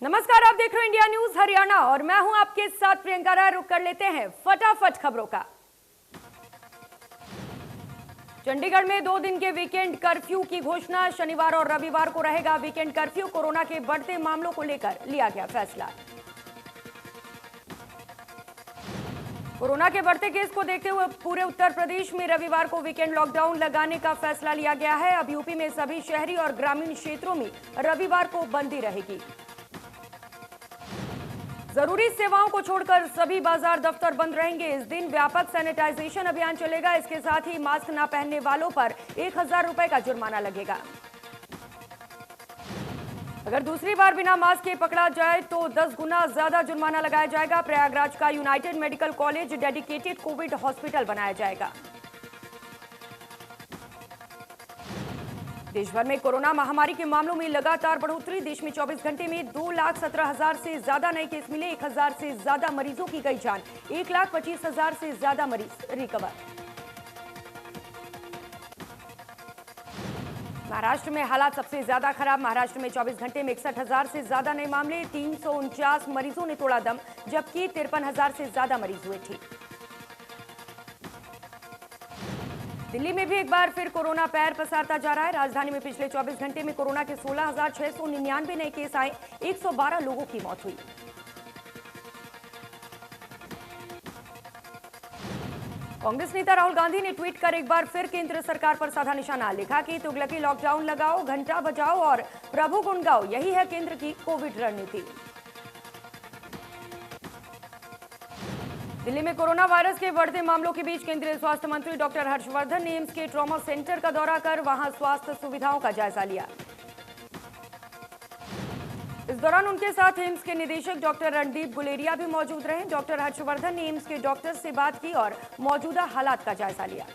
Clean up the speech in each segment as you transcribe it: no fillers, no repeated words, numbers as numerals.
नमस्कार, आप देख रहे हो इंडिया न्यूज हरियाणा और मैं हूं आपके साथ प्रियंका राय। रुक कर लेते हैं फटाफट खबरों का। चंडीगढ़ में 2 दिन के वीकेंड कर्फ्यू की घोषणा। शनिवार और रविवार को रहेगा वीकेंड कर्फ्यू। कोरोना के बढ़ते मामलों को लेकर लिया गया फैसला। कोरोना के बढ़ते केस को देखते हुए पूरे उत्तर प्रदेश में रविवार को वीकेंड लॉकडाउन लगाने का फैसला लिया गया है। अब यूपी में सभी शहरी और ग्रामीण क्षेत्रों में रविवार को बंदी रहेगी। जरूरी सेवाओं को छोड़कर सभी बाजार दफ्तर बंद रहेंगे। इस दिन व्यापक सैनिटाइजेशन अभियान चलेगा। इसके साथ ही मास्क न पहनने वालों पर 1000 रुपए का जुर्माना लगेगा। अगर दूसरी बार बिना मास्क के पकड़ा जाए तो 10 गुना ज्यादा जुर्माना लगाया जाएगा। प्रयागराज का United medical college dedicated Covid hospital बनाया जाएगा। देश भर में कोरोना महामारी के मामलों में लगातार बढ़ोतरी। देश में 24 घंटे में 2,17,000 से ज्यादा नए केस मिले। 1000 से ज्यादा मरीजों की गई जान। 1,25,000 से ज्यादा मरीज रिकवर। महाराष्ट्र में हालात सबसे ज्यादा खराब। महाराष्ट्र में 24 घंटे में 61,000 से ज्यादा नए मामले। 349 मरीजों ने तोड़ा दम, जबकि 53,000 से ज्यादा मरीज हुए ठीक। दिल्ली में भी एक बार फिर कोरोना पैर पसारता जा रहा है। राजधानी में पिछले 24 घंटे में कोरोना के 16,699 नए केस आए। 112 लोगों की मौत हुई। कांग्रेस नेता राहुल गांधी ने ट्वीट कर एक बार फिर केंद्र सरकार पर साधा निशाना। लिखा कि तुगलकी लॉकडाउन लगाओ, घंटा बजाओ और प्रभु गुण गाओ, यही है केंद्र की कोविड रणनीति। दिल्ली में कोरोना वायरस के बढ़ते मामलों के बीच केंद्रीय स्वास्थ्य मंत्री डॉक्टर हर्षवर्धन ने एम्स के ट्रॉमा सेंटर का दौरा कर वहां स्वास्थ्य सुविधाओं का जायजा लिया। इस दौरान उनके साथ एम्स के निदेशक डॉक्टर रणदीप गुलेरिया भी मौजूद रहे। डॉक्टर हर्षवर्धन ने एम्स के डॉक्टर से बात की और मौजूदा हालात का जायजा लिया।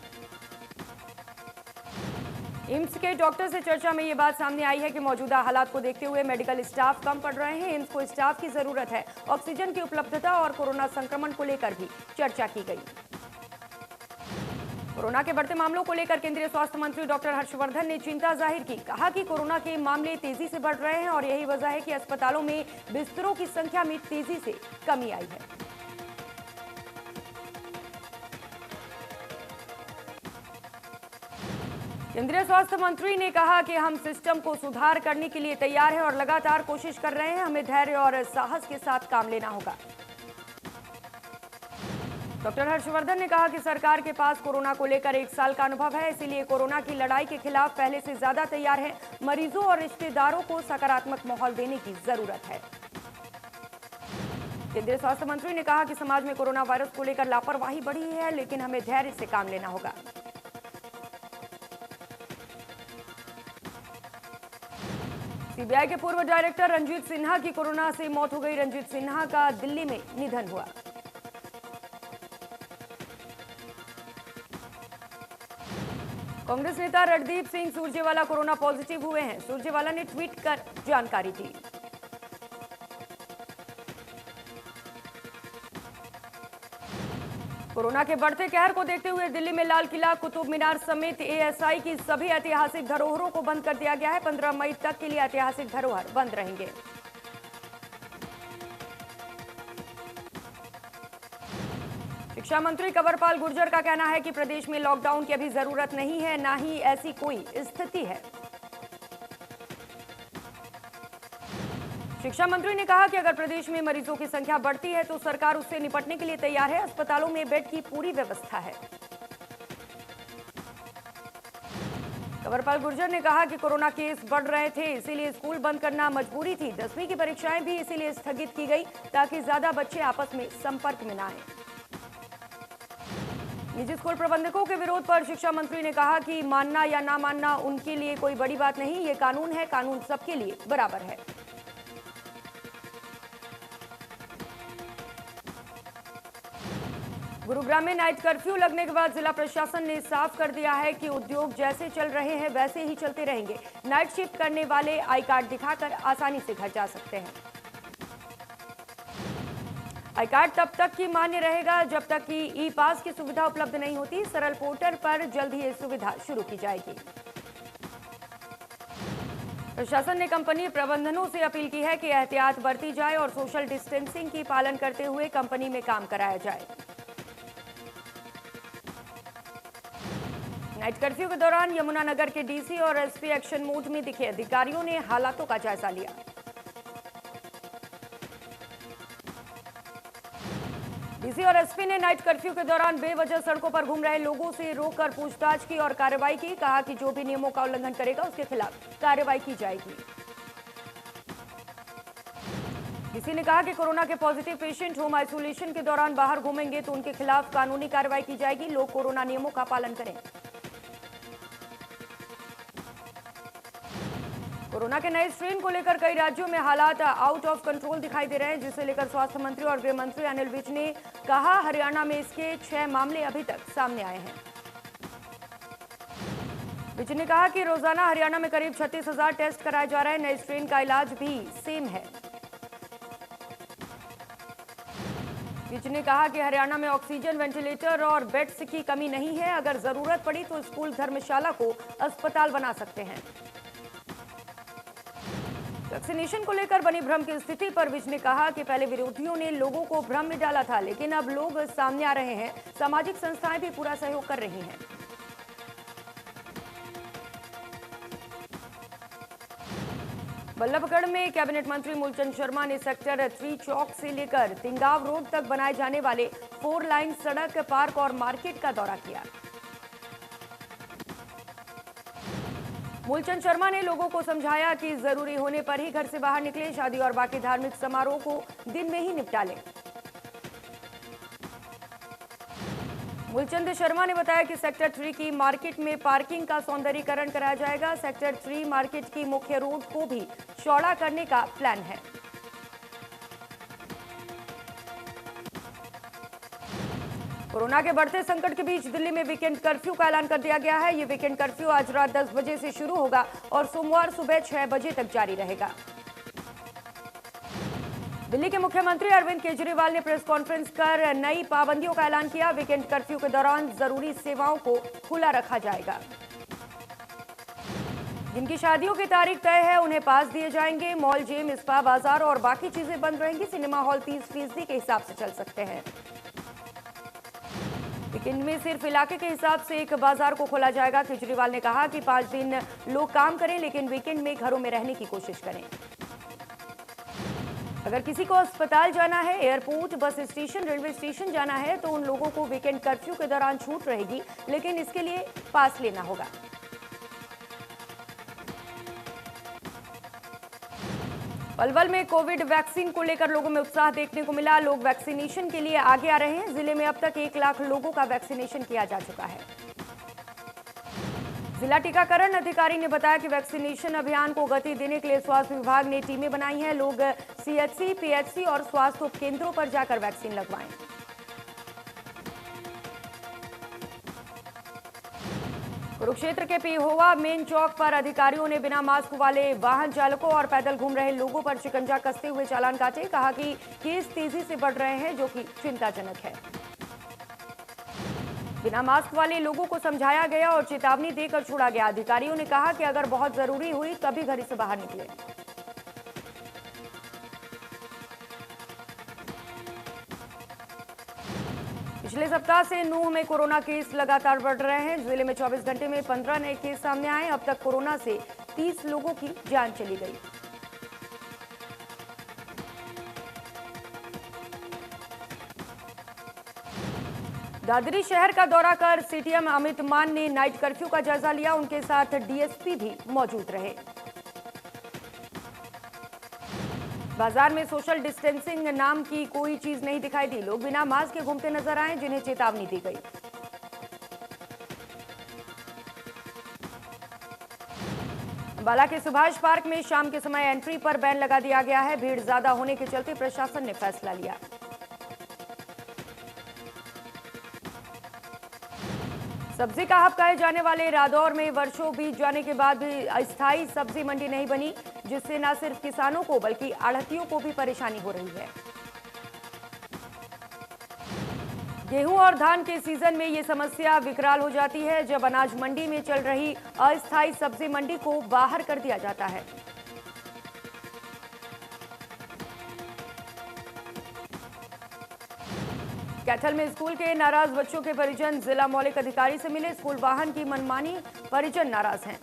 एम्स के डॉक्टर से चर्चा में ये बात सामने आई है कि मौजूदा हालात को देखते हुए मेडिकल स्टाफ कम पड़ रहे हैं। एम्स को स्टाफ की जरूरत है। ऑक्सीजन की उपलब्धता और कोरोना संक्रमण को लेकर भी चर्चा की गई। कोरोना के बढ़ते मामलों को लेकर केंद्रीय स्वास्थ्य मंत्री डॉक्टर हर्षवर्धन ने चिंता जाहिर की। कहा कि कोरोना के मामले तेजी से बढ़ रहे हैं और यही वजह है कि अस्पतालों में बिस्तरों की संख्या में तेजी से कमी आई है। केंद्रीय स्वास्थ्य मंत्री ने कहा कि हम सिस्टम को सुधार करने के लिए तैयार हैं और लगातार कोशिश कर रहे हैं। हमें धैर्य और साहस के साथ काम लेना होगा। डॉक्टर हर्षवर्धन ने कहा कि सरकार के पास कोरोना को लेकर 1 साल का अनुभव है, इसीलिए कोरोना की लड़ाई के खिलाफ पहले से ज्यादा तैयार है। मरीजों और रिश्तेदारों को सकारात्मक माहौल देने की जरूरत है। केंद्रीय स्वास्थ्य मंत्री ने कहा कि समाज में कोरोना वायरस को लेकर लापरवाही बढ़ी है, लेकिन हमें धैर्य से काम लेना होगा। सीबीआई के पूर्व डायरेक्टर रंजीत सिन्हा की कोरोना से मौत हो गई। रंजीत सिन्हा का दिल्ली में निधन हुआ। कांग्रेस नेता रणदीप सिंह सुरजेवाला कोरोना पॉजिटिव हुए हैं। सुरजेवाला ने ट्वीट कर जानकारी दी। कोरोना के बढ़ते कहर को देखते हुए दिल्ली में लाल किला, कुतुब मीनार समेत एएसआई की सभी ऐतिहासिक धरोहरों को बंद कर दिया गया है। 15 मई तक के लिए ऐतिहासिक धरोहर बंद रहेंगे। शिक्षा मंत्री कंवरपाल गुर्जर का कहना है कि प्रदेश में लॉकडाउन की अभी जरूरत नहीं है, ना ही ऐसी कोई स्थिति है। शिक्षा मंत्री ने कहा कि अगर प्रदेश में मरीजों की संख्या बढ़ती है तो सरकार उससे निपटने के लिए तैयार है। अस्पतालों में बेड की पूरी व्यवस्था है। कंवरपाल गुर्जर ने कहा कि कोरोना केस बढ़ रहे थे, इसीलिए स्कूल बंद करना मजबूरी थी। 10वीं की परीक्षाएं भी इसीलिए स्थगित की गई ताकि ज्यादा बच्चे आपस में संपर्क में न आए। निजी स्कूल प्रबंधकों के विरोध पर शिक्षा मंत्री ने कहा कि मानना या ना मानना उनके लिए कोई बड़ी बात नहीं, ये कानून है, कानून सबके लिए बराबर है। गुरुग्राम में नाइट कर्फ्यू लगने के बाद जिला प्रशासन ने साफ कर दिया है कि उद्योग जैसे चल रहे हैं वैसे ही चलते रहेंगे। नाइट शिफ्ट करने वाले आई कार्ड दिखाकर आसानी से घर जा सकते हैं। आई कार्ड तब तक ही मान्य रहेगा जब तक कि ई पास की सुविधा उपलब्ध नहीं होती। सरल पोर्टल पर जल्द ही ये सुविधा शुरू की जाएगी। प्रशासन ने कंपनी प्रबंधनों से अपील की है कि एहतियात बरती जाए और सोशल डिस्टेंसिंग की पालन करते हुए कंपनी में काम कराया जाए। नाइट कर्फ्यू के दौरान यमुनानगर के डीसी और एसपी एक्शन मोड में दिखे। अधिकारियों ने हालातों का जायजा लिया। डीसी और एसपी ने नाइट कर्फ्यू के दौरान बेवजह सड़कों पर घूम रहे लोगों से रोककर पूछताछ की और कार्रवाई की। कहा कि जो भी नियमों का उल्लंघन करेगा उसके खिलाफ कार्रवाई की जाएगी। डीसी ने कहा कि कोरोना के पॉजिटिव पेशेंट होम आइसोलेशन के दौरान बाहर घूमेंगे तो उनके खिलाफ कानूनी कार्रवाई की जाएगी। लोग कोरोना नियमों का पालन करें। कोरोना के नए स्ट्रेन को लेकर कई राज्यों में हालात आउट ऑफ कंट्रोल दिखाई दे रहे हैं, जिसे लेकर स्वास्थ्य मंत्री और गृह मंत्री अनिल विज ने कहा हरियाणा में इसके 6 मामले अभी तक सामने आए हैं। विज ने कहा कि रोजाना हरियाणा में करीब 36,000 टेस्ट कराए जा रहे हैं। नए स्ट्रेन का इलाज भी सेम है। विज ने कहा कि हरियाणा में ऑक्सीजन, वेंटिलेटर और बेड्स की कमी नहीं है। अगर जरूरत पड़ी तो स्कूल धर्मशाला को अस्पताल बना सकते हैं। वैक्सीनेशन को लेकर बनी भ्रम की स्थिति पर विज ने कहा कि पहले विरोधियों ने लोगों को भ्रम में डाला था, लेकिन अब लोग सामने आ रहे हैं। सामाजिक संस्थाएं भी पूरा सहयोग कर रही हैं। बल्लभगढ़ में कैबिनेट मंत्री मूलचंद शर्मा ने सेक्टर 3 चौक से लेकर तिंगाव रोड तक बनाए जाने वाले 4 लाइन सड़क, पार्क और मार्केट का दौरा किया। मूलचंद शर्मा ने लोगों को समझाया कि जरूरी होने पर ही घर से बाहर निकले, शादी और बाकी धार्मिक समारोह को दिन में ही निपटा लें। मूलचंद शर्मा ने बताया कि सेक्टर 3 की मार्केट में पार्किंग का सौंदर्यीकरण कराया जाएगा। सेक्टर 3 मार्केट की मुख्य रोड को भी चौड़ा करने का प्लान है। कोरोना के बढ़ते संकट के बीच दिल्ली में वीकेंड कर्फ्यू का ऐलान कर दिया गया है। ये वीकेंड कर्फ्यू आज रात 10 बजे से शुरू होगा और सोमवार सुबह 6 बजे तक जारी रहेगा। दिल्ली के मुख्यमंत्री अरविंद केजरीवाल ने प्रेस कॉन्फ्रेंस कर नई पाबंदियों का ऐलान किया। वीकेंड कर्फ्यू के दौरान जरूरी सेवाओं को खुला रखा जाएगा। जिनकी शादियों की तारीख तय है उन्हें पास दिए जाएंगे। मॉल, जिम, स्पा, बाजार और बाकी चीजें बंद रहेंगी। सिनेमा हॉल 30% के हिसाब से चल सकते हैं। वीकेंड में सिर्फ इलाके के हिसाब से एक बाजार को खोला जाएगा। केजरीवाल ने कहा कि 5 दिन लोग काम करें, लेकिन वीकेंड में घरों में रहने की कोशिश करें। अगर किसी को अस्पताल जाना है, airport, bus station, railway station जाना है तो उन लोगों को वीकेंड कर्फ्यू के दौरान छूट रहेगी, लेकिन इसके लिए पास लेना होगा। पलवल में कोविड वैक्सीन को लेकर लोगों में उत्साह देखने को मिला। लोग वैक्सीनेशन के लिए आगे आ रहे हैं। जिले में अब तक 1 लाख लोगों का वैक्सीनेशन किया जा चुका है। जिला टीकाकरण अधिकारी ने बताया कि वैक्सीनेशन अभियान को गति देने के लिए स्वास्थ्य विभाग ने टीमें बनाई हैं। लोग सीएचसी, पीएचसी और स्वास्थ्य उपकेंद्रों पर जाकर वैक्सीन लगवाएं। कुरुक्षेत्र के पिहोवा मेन चौक पर अधिकारियों ने बिना मास्क वाले वाहन चालकों और पैदल घूम रहे लोगों पर शिकंजा कसते हुए चालान काटे। कहा कि केस तेजी से बढ़ रहे हैं, जो कि चिंताजनक है। बिना मास्क वाले लोगों को समझाया गया और चेतावनी देकर छोड़ा गया। अधिकारियों ने कहा कि अगर बहुत जरूरी हुई तभी घर से बाहर निकले। पिछले सप्ताह से नूंह में कोरोना केस लगातार बढ़ रहे हैं। जिले में 24 घंटे में 15 नए केस सामने आए। अब तक कोरोना से 30 लोगों की जान चली गई। दादरी शहर का दौरा कर सीटीएम अमित मान ने नाइट कर्फ्यू का जायजा लिया। उनके साथ डीएसपी भी मौजूद रहे। बाजार में सोशल डिस्टेंसिंग नाम की कोई चीज नहीं दिखाई दी। लोग बिना मास्क के घूमते नजर आए, जिन्हें चेतावनी दी गई। अंबाला के सुभाष पार्क में शाम के समय एंट्री पर बैन लगा दिया गया है। भीड़ ज्यादा होने के चलते प्रशासन ने फैसला लिया। सब्जी का हब कहे जाने वाले रादौर में वर्षों बीत जाने के बाद भी अस्थायी सब्जी मंडी नहीं बनी, जिससे न सिर्फ किसानों को बल्कि आढ़तियों को भी परेशानी हो रही है। गेहूं और धान के सीजन में ये समस्या विकराल हो जाती है जब अनाज मंडी में चल रही अस्थायी सब्जी मंडी को बाहर कर दिया जाता है। कैथल में स्कूल के नाराज बच्चों के परिजन जिला मौलिक अधिकारी से मिले। स्कूल वाहन की मनमानी, परिजन नाराज हैं।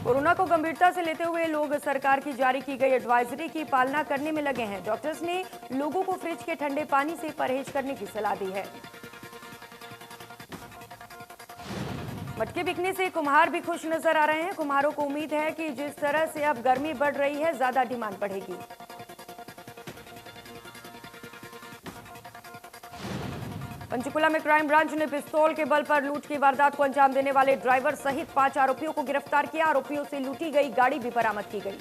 कोरोना को गंभीरता से लेते हुए लोग सरकार की जारी की गई एडवाइजरी की पालना करने में लगे हैं। डॉक्टर्स ने लोगों को फ्रिज के ठंडे पानी से परहेज करने की सलाह दी है। मटके बिकने से कुम्हार भी खुश नजर आ रहे हैं। कुम्हारों को उम्मीद है कि जिस तरह से अब गर्मी बढ़ रही है, ज्यादा डिमांड बढ़ेगी। पंचकुला में क्राइम ब्रांच ने पिस्तौल के बल पर लूट की वारदात को अंजाम देने वाले ड्राइवर सहित 5 आरोपियों को गिरफ्तार किया। आरोपियों से लूटी गई गाड़ी भी बरामद की गई।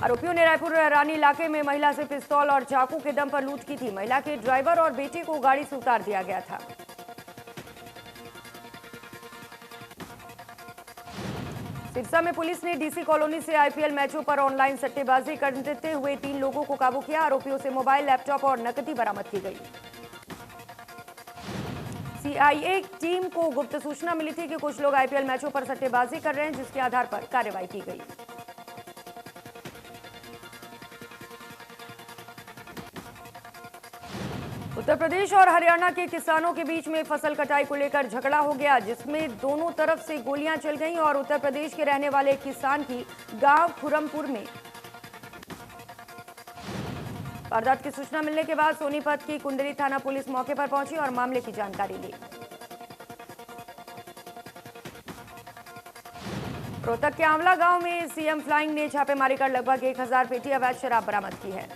आरोपियों ने रायपुर रानी इलाके में महिला से पिस्तौल और चाकू के दम पर लूट की थी। महिला के ड्राइवर और बेटे को गाड़ी से उतार दिया गया था। सिरसा में पुलिस ने डीसी कॉलोनी से आईपीएल मैचों पर ऑनलाइन सट्टेबाजी करते हुए 3 लोगों को काबू किया। आरोपियों से मोबाइल, लैपटॉप और नकदी बरामद की गई। सीआईए टीम को गुप्त सूचना मिली थी कि कुछ लोग आईपीएल मैचों पर सट्टेबाजी कर रहे हैं, जिसके आधार पर कार्रवाई की गई। उत्तर प्रदेश और हरियाणा के किसानों के बीच में फसल कटाई को लेकर झगड़ा हो गया, जिसमें दोनों तरफ से गोलियां चल गईं और उत्तर प्रदेश के रहने वाले किसान की गांव खुरमपुर में वारदात की सूचना मिलने के बाद सोनीपत की कुंडली थाना पुलिस मौके पर पहुंची और मामले की जानकारी ली। रोहतक के आंवला गांव में सीएम फ्लाइंग ने छापेमारी कर लगभग 1000 पेटी अवैध शराब बरामद की है।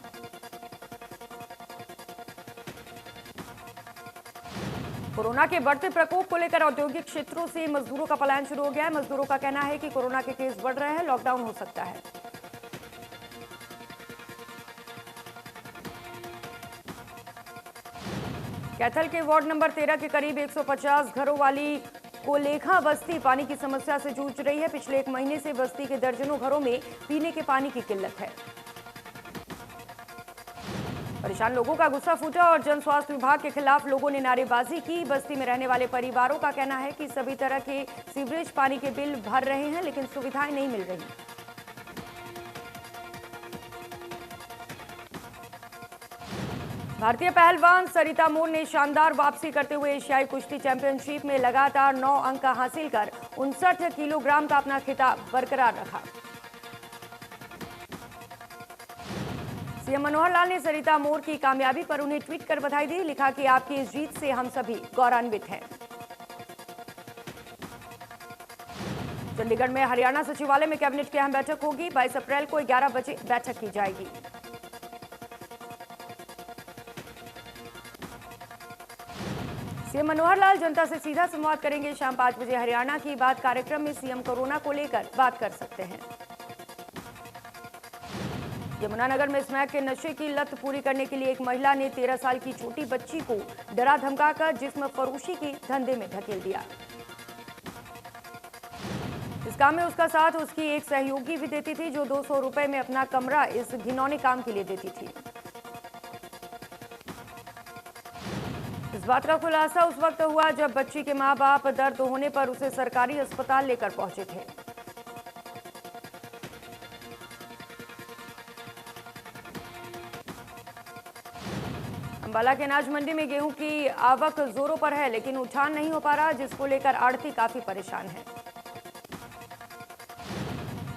कोरोना के बढ़ते प्रकोप को लेकर औद्योगिक क्षेत्रों से मजदूरों का पलायन शुरू हो गया है। मजदूरों का कहना है कि कोरोना के केस बढ़ रहे हैं, लॉकडाउन हो सकता है। कैथल के वार्ड नंबर 13 के करीब 150 घरों वाली कोलेखा बस्ती पानी की समस्या से जूझ रही है। पिछले 1 महीने से बस्ती के दर्जनों घरों में पीने के पानी की किल्लत है। परेशान लोगों का गुस्सा फूटा और जन स्वास्थ्य विभाग के खिलाफ लोगों ने नारेबाजी की। बस्ती में रहने वाले परिवारों का कहना है कि सभी तरह के सीवरेज पानी के बिल भर रहे हैं, लेकिन सुविधाएं नहीं मिल रही। भारतीय पहलवान सरिता मोर ने शानदार वापसी करते हुए एशियाई कुश्ती चैंपियनशिप में लगातार 9 अंक हासिल कर 59 किलोग्राम का अपना खिताब बरकरार रखा। सीएम मनोहर लाल ने सरिता मोर की कामयाबी पर उन्हें ट्वीट कर बधाई दी। लिखा कि आपकी इस जीत से हम सभी गौरवान्वित हैं। चंडीगढ़ में हरियाणा सचिवालय में कैबिनेट की अहम बैठक होगी। 22 अप्रैल को 11 बजे बैठक की जाएगी। सीएम मनोहर लाल जनता से सीधा संवाद करेंगे। शाम 5 बजे हरियाणा की बात कार्यक्रम में सीएम कोरोना को लेकर बात कर सकते हैं। यमुनानगर में स्मैक के नशे की लत पूरी करने के लिए एक महिला ने 13 साल की छोटी बच्ची को डरा धमकाकर जिस्म फरोशी के धंधे में धकेल दिया। इस काम में उसका साथ उसकी एक सहयोगी भी देती थी, जो 200 रुपए में अपना कमरा इस घिनौने काम के लिए देती थी। इस बात का खुलासा उस वक्त हुआ जब बच्ची के मां बाप दर्द होने पर उसे सरकारी अस्पताल लेकर पहुंचे थे। अंबाला के अनाज मंडी में गेहूं की आवक जोरों पर है, लेकिन उठान नहीं हो पा रहा, जिसको लेकर आढ़ती काफी परेशान है।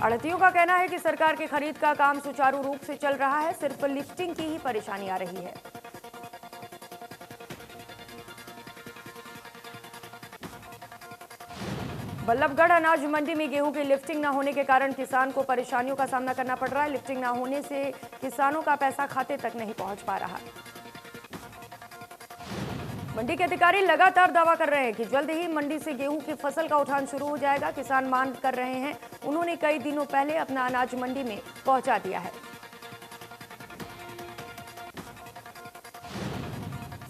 आढ़तियों का कहना है कि सरकार के खरीद का काम सुचारू रूप से चल रहा है, सिर्फ लिफ्टिंग की ही परेशानी आ रही है। बल्लभगढ़ अनाज मंडी में गेहूं की लिफ्टिंग न होने के कारण किसान को परेशानियों का सामना करना पड़ रहा है। लिफ्टिंग न होने से किसानों का पैसा खाते तक नहीं पहुंच पा रहा। मंडी के अधिकारी लगातार दावा कर रहे हैं कि जल्द ही मंडी से गेहूं की फसल का उठान शुरू हो जाएगा। किसान मांग कर रहे हैं, उन्होंने कई दिनों पहले अपना अनाज मंडी में पहुंचा दिया है।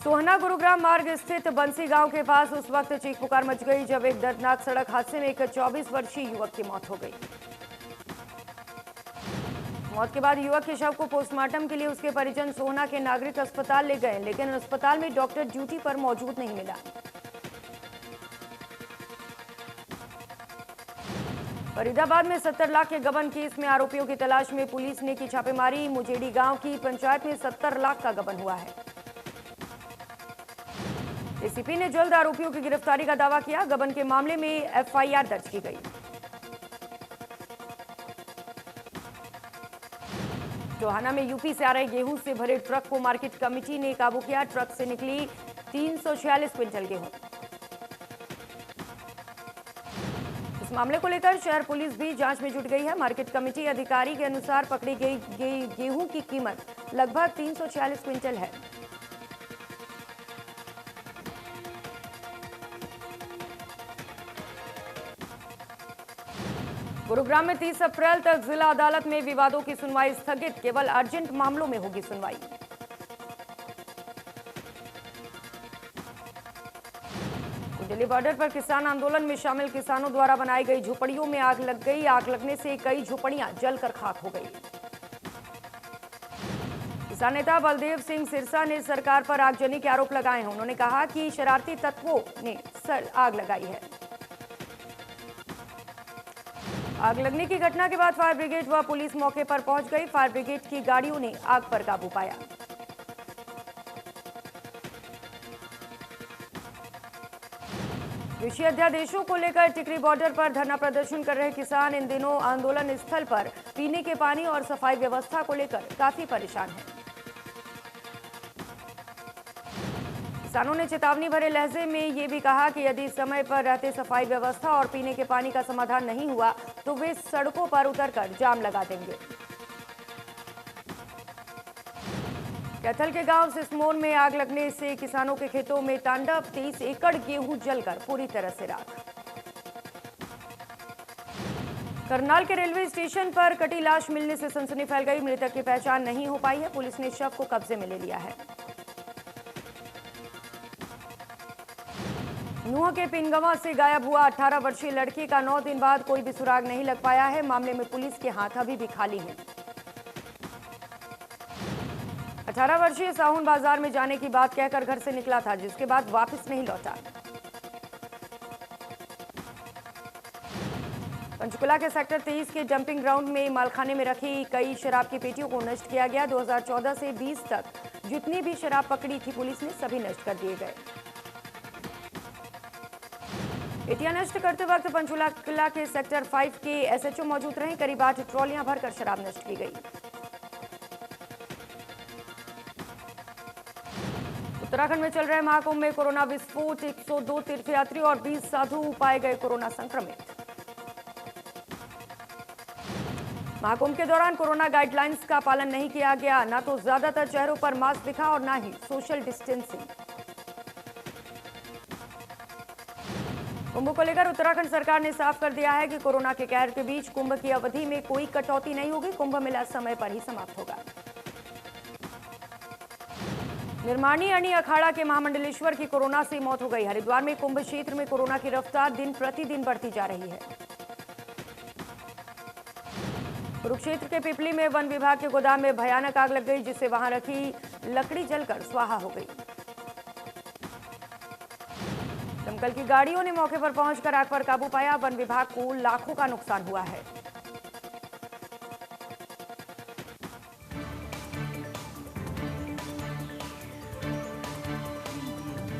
सोहना गुरुग्राम मार्ग स्थित बंसी गांव के पास उस वक्त चीख पुकार मच गई जब एक दर्दनाक सड़क हादसे में एक 24 वर्षीय युवक की मौत हो गई। मौत के बाद युवक के शव को पोस्टमार्टम के लिए उसके परिजन सोहना के नागरिक अस्पताल ले गए, लेकिन अस्पताल में डॉक्टर ड्यूटी पर मौजूद नहीं मिला। फरीदाबाद में 70 लाख के गबन केस में आरोपियों की तलाश में पुलिस ने की छापेमारी। मुजेड़ी गांव की पंचायत में 70 लाख का गबन हुआ है। एसीपी ने जल्द आरोपियों की गिरफ्तारी का दावा किया। गबन के मामले में एफआईआर दर्ज की गई। टोहाना में यूपी से आ रहे गेहूं से भरे ट्रक को मार्केट कमेटी ने काबू किया। ट्रक से निकली 346 क्विंटल गेहूं। इस मामले को लेकर शहर पुलिस भी जांच में जुट गई है। मार्केट कमेटी अधिकारी के अनुसार पकड़ी गई गेहूं की कीमत लगभग 346 क्विंटल है। गुरुग्राम में 30 अप्रैल तक जिला अदालत में विवादों की सुनवाई स्थगित। केवल अर्जेंट मामलों में होगी सुनवाई। दिल्ली बॉर्डर पर किसान आंदोलन में शामिल किसानों द्वारा बनाई गई झोपड़ियों में आग लग गई। आग लगने से कई झोपड़ियां जलकर खाक हो गई। किसान नेता बलदेव सिंह सिरसा ने सरकार पर आगजनी के आरोप लगाए हैं। उन्होंने कहा कि शरारती तत्वों ने आग लगाई है। आग लगने की घटना के बाद फायर ब्रिगेड व पुलिस मौके पर पहुंच गई। फायर ब्रिगेड की गाड़ियों ने आग पर काबू पाया। कृषि अध्यादेशों को लेकर टिकरी बॉर्डर पर धरना प्रदर्शन कर रहे किसान इन दिनों आंदोलन स्थल पर पीने के पानी और सफाई व्यवस्था को लेकर काफी परेशान हैं। किसानों ने चेतावनी भरे लहजे में ये भी कहा कि यदि समय पर रहते सफाई व्यवस्था और पीने के पानी का समाधान नहीं हुआ तो वे सड़कों पर उतरकर जाम लगा देंगे। कैथल के गांव सिसमोन में आग लगने से किसानों के खेतों में तांडव। 30 एकड़ गेहूं जलकर पूरी तरह से राख। करनाल के रेलवे स्टेशन पर कटी लाश मिलने से सनसनी फैल गई। मृतक की पहचान नहीं हो पाई है। पुलिस ने शव को कब्जे में ले लिया है। नूंह के पिनगवा से गायब हुआ 18 वर्षीय लड़के का 9 दिन बाद कोई भी सुराग नहीं लग पाया है। मामले में पुलिस के हाथ अभी भी खाली हैं। 18 वर्षीय साहुन बाजार में जाने की बात कहकर घर से निकला था, जिसके बाद वापस नहीं लौटा। पंचकुला के सेक्टर 23 के डंपिंग ग्राउंड में मालखाने में रखी कई शराब की पेटियों को नष्ट किया गया। 2014 से 20 तक जितनी भी शराब पकड़ी थी पुलिस ने सभी नष्ट कर दिए गए। पेटियां नष्ट करते वक्त पंचकुला के सेक्टर 5 के एसएचओ मौजूद रहे। करीब 8 ट्रॉलियां भरकर शराब नष्ट की गई। उत्तराखंड में चल रहे महाकुंभ में कोरोना विस्फोट। 102 तीर्थयात्री और 20 साधु पाए गए कोरोना संक्रमित। महाकुंभ के दौरान कोरोना गाइडलाइंस का पालन नहीं किया गया। न तो ज्यादातर चेहरों पर मास्क दिखा और न ही सोशल डिस्टेंसिंग। कुंभ को लेकर उत्तराखंड सरकार ने साफ कर दिया है कि कोरोना के कहर के बीच कुंभ की अवधि में कोई कटौती नहीं होगी। कुंभ मेला समय पर ही समाप्त होगा। निर्माणी अणी अखाड़ा के महामंडलेश्वर की कोरोना से मौत हो गई। हरिद्वार में कुंभ क्षेत्र में कोरोना की रफ्तार दिन प्रतिदिन बढ़ती जा रही है। कुरुक्षेत्र के पिपली में वन विभाग के गोदाम में भयानक आग लग गई, जिससे वहां रखी लकड़ी जलकर स्वाहा हो गई। दमकल की गाड़ियों ने मौके पर पहुंचकर आग पर काबू पाया। वन विभाग को लाखों का नुकसान हुआ है।